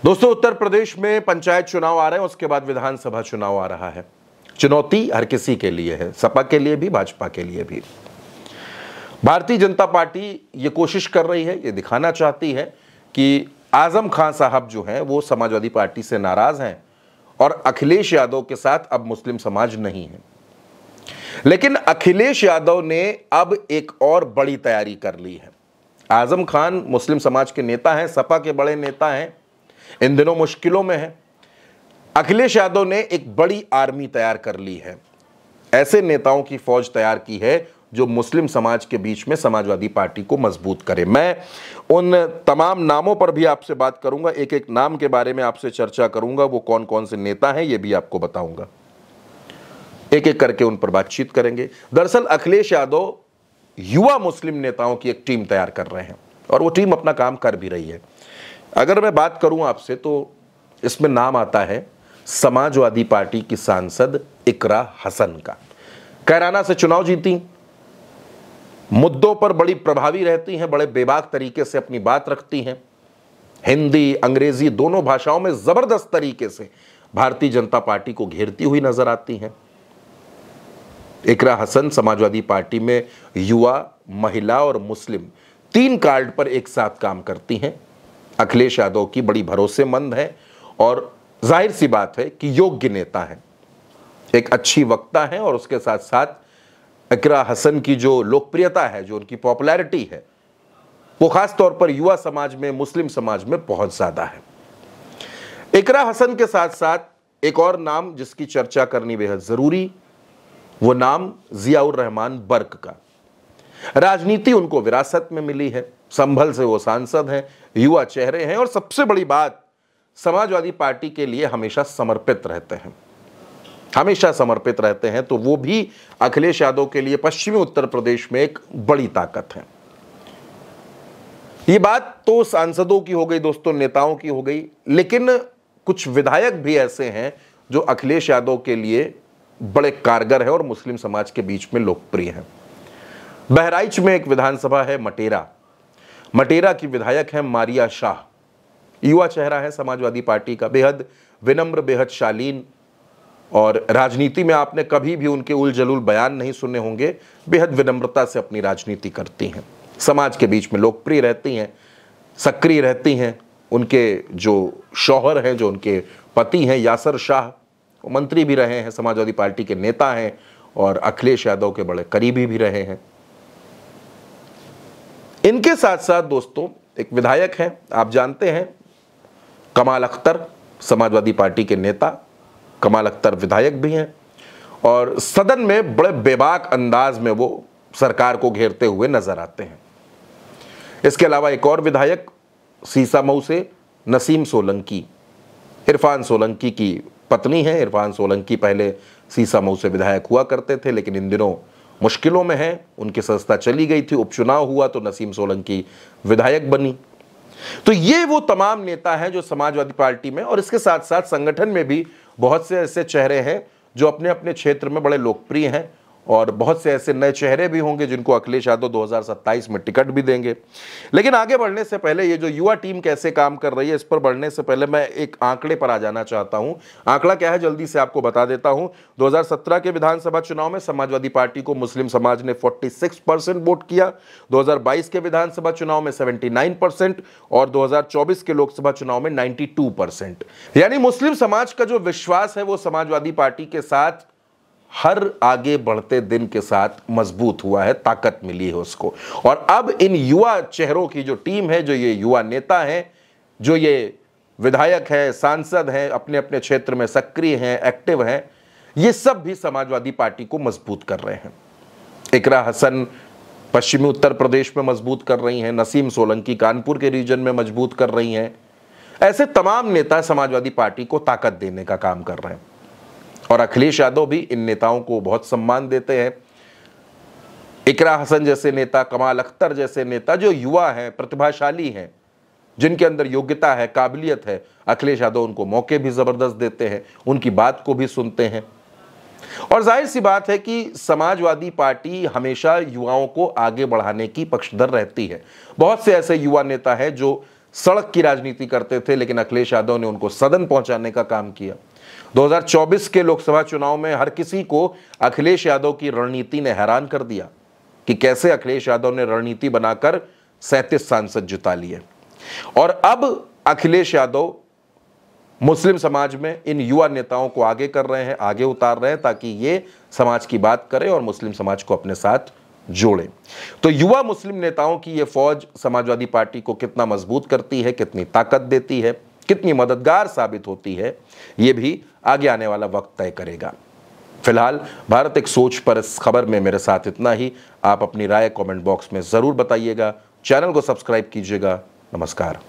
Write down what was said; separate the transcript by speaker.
Speaker 1: दोस्तों, उत्तर प्रदेश में पंचायत चुनाव आ रहे हैं, उसके बाद विधानसभा चुनाव आ रहा है। चुनौती हर किसी के लिए है, सपा के लिए भी, भाजपा के लिए भी। भारतीय जनता पार्टी ये कोशिश कर रही है, ये दिखाना चाहती है कि आजम खान साहब जो हैं वो समाजवादी पार्टी से नाराज हैं और अखिलेश यादव के साथ अब मुस्लिम समाज नहीं है। लेकिन अखिलेश यादव ने अब एक और बड़ी तैयारी कर ली है। आजम खान मुस्लिम समाज के नेता हैं, सपा के बड़े नेता हैं, इन दिनों मुश्किलों में है। अखिलेश यादव ने एक बड़ी आर्मी तैयार कर ली है, ऐसे नेताओं की फौज तैयार की है जो मुस्लिम समाज के बीच में समाजवादी पार्टी को मजबूत करे। मैं उन तमाम नामों पर भी आपसे बात करूंगा, एक एक नाम के बारे में आपसे चर्चा करूंगा, वो कौन कौन से नेता हैं ये भी आपको बताऊंगा, एक एक करके उन पर बातचीत करेंगे। दरअसल अखिलेश यादव युवा मुस्लिम नेताओं की एक टीम तैयार कर रहे हैं और वो टीम अपना काम कर भी रही है। अगर मैं बात करूं आपसे तो इसमें नाम आता है समाजवादी पार्टी की सांसद इकरा हसन का। कैराना से चुनाव जीती, मुद्दों पर बड़ी प्रभावी रहती हैं, बड़े बेबाक तरीके से अपनी बात रखती हैं, हिंदी अंग्रेजी दोनों भाषाओं में जबरदस्त तरीके से भारतीय जनता पार्टी को घेरती हुई नजर आती हैं। इकरा हसन समाजवादी पार्टी में युवा, महिला और मुस्लिम 3 कार्ड पर एक साथ काम करती हैं। अखिलेश यादव की बड़ी भरोसेमंद है और जाहिर सी बात है कि योग्य नेता है, एक अच्छी वक्ता है और उसके साथ साथ इकरा हसन की जो लोकप्रियता है, जो उनकी पॉपुलैरिटी है, वो खास तौर पर युवा समाज में, मुस्लिम समाज में बहुत ज्यादा है। इकरा हसन के साथ साथ एक और नाम जिसकी चर्चा करनी बेहद जरूरी, वो नाम जियाउर रहमान बर्क का। राजनीति उनको विरासत में मिली है, संभल से वो सांसद हैं, युवा चेहरे हैं और सबसे बड़ी बात, समाजवादी पार्टी के लिए हमेशा समर्पित रहते हैं, हमेशा समर्पित रहते हैं। तो वो भी अखिलेश यादव के लिए पश्चिमी उत्तर प्रदेश में एक बड़ी ताकत है। ये बात तो सांसदों की हो गई दोस्तों, नेताओं की हो गई, लेकिन कुछ विधायक भी ऐसे हैं जो अखिलेश यादव के लिए बड़े कारगर है और मुस्लिम समाज के बीच में लोकप्रिय है। बहराइच में एक विधानसभा है मटेरा की विधायक है मारिया शाह, युवा चेहरा है समाजवादी पार्टी का, बेहद विनम्र, बेहद शालीन, और राजनीति में आपने कभी भी उनके उल जलूल बयान नहीं सुने होंगे। बेहद विनम्रता से अपनी राजनीति करती हैं, समाज के बीच में लोकप्रिय रहती हैं, सक्रिय रहती हैं। उनके जो शौहर हैं, जो उनके पति हैं यासर शाह, वो मंत्री भी रहे हैं, समाजवादी पार्टी के नेता हैं और अखिलेश यादव के बड़े करीबी भी रहे हैं। इनके साथ साथ दोस्तों एक विधायक हैं, आप जानते हैं, कमाल अख्तर, समाजवादी पार्टी के नेता कमाल अख्तर विधायक भी हैं और सदन में बड़े बेबाक अंदाज में वो सरकार को घेरते हुए नजर आते हैं। इसके अलावा एक और विधायक सीसामऊ से नसीम सोलंकी, इरफान सोलंकी की पत्नी है। इरफान सोलंकी पहले सीसामऊ से विधायक हुआ करते थे, लेकिन इन दिनों मुश्किलों में हैं, उनकी सत्ता चली गई थी, उपचुनाव हुआ तो नसीम सोलंकी विधायक बनी। तो ये वो तमाम नेता हैं जो समाजवादी पार्टी में, और इसके साथ साथ संगठन में भी बहुत से ऐसे चेहरे हैं जो अपने अपने क्षेत्र में बड़े लोकप्रिय हैं और बहुत से ऐसे नए चेहरे भी होंगे जिनको अखिलेश यादव 2027 में टिकट भी देंगे। लेकिन आगे बढ़ने से पहले, ये जो युवा टीम कैसे काम कर रही है, इस पर बढ़ने से पहले मैं एक आंकड़े पर आ जाना चाहता हूं। आंकड़ा क्या है जल्दी से आपको बता देता हूं। 2017 के विधानसभा चुनाव में समाजवादी पार्टी को मुस्लिम समाज ने 46% वोट किया, 2022 के विधानसभा चुनाव में 79% और 2024 के लोकसभा चुनाव में 92%। यानी मुस्लिम समाज का जो विश्वास है वो समाजवादी पार्टी के साथ हर आगे बढ़ते दिन के साथ मजबूत हुआ है, ताकत मिली है उसको। और अब इन युवा चेहरों की जो टीम है, जो ये युवा नेता हैं, जो ये विधायक हैं, सांसद हैं, अपने अपने क्षेत्र में सक्रिय हैं, एक्टिव हैं, ये सब भी समाजवादी पार्टी को मजबूत कर रहे हैं। इकरा हसन पश्चिमी उत्तर प्रदेश में मजबूत कर रही हैं, नसीम सोलंकी कानपुर के रीजन में मजबूत कर रही हैं। ऐसे तमाम नेता समाजवादी पार्टी को ताकत देने का काम कर रहे हैं और अखिलेश यादव भी इन नेताओं को बहुत सम्मान देते हैं। इकरा हसन जैसे नेता, कमाल अख्तर जैसे नेता जो युवा हैं, प्रतिभाशाली हैं, जिनके अंदर योग्यता है, काबिलियत है, अखिलेश यादव उनको मौके भी जबरदस्त देते हैं, उनकी बात को भी सुनते हैं। और जाहिर सी बात है कि समाजवादी पार्टी हमेशा युवाओं को आगे बढ़ाने की पक्षधर रहती है। बहुत से ऐसे युवा नेता हैं जो सड़क की राजनीति करते थे, लेकिन अखिलेश यादव ने उनको सदन पहुंचाने का काम किया। 2024 के लोकसभा चुनाव में हर किसी को अखिलेश यादव की रणनीति ने हैरान कर दिया कि कैसे अखिलेश यादव ने रणनीति बनाकर 37 सांसद जिता लिए। और अब अखिलेश यादव मुस्लिम समाज में इन युवा नेताओं को आगे कर रहे हैं, आगे उतार रहे हैं, ताकि ये समाज की बात करें और मुस्लिम समाज को अपने साथ जोड़े। तो युवा मुस्लिम नेताओं की ये फौज समाजवादी पार्टी को कितना मजबूत करती है, कितनी ताकत देती है, कितनी मददगार साबित होती है, ये भी आगे आने वाला वक्त तय करेगा। फिलहाल भारत एक सोच पर इस खबर में मेरे साथ इतना ही। आप अपनी राय कमेंट बॉक्स में जरूर बताइएगा। चैनल को सब्सक्राइब कीजिएगा। नमस्कार।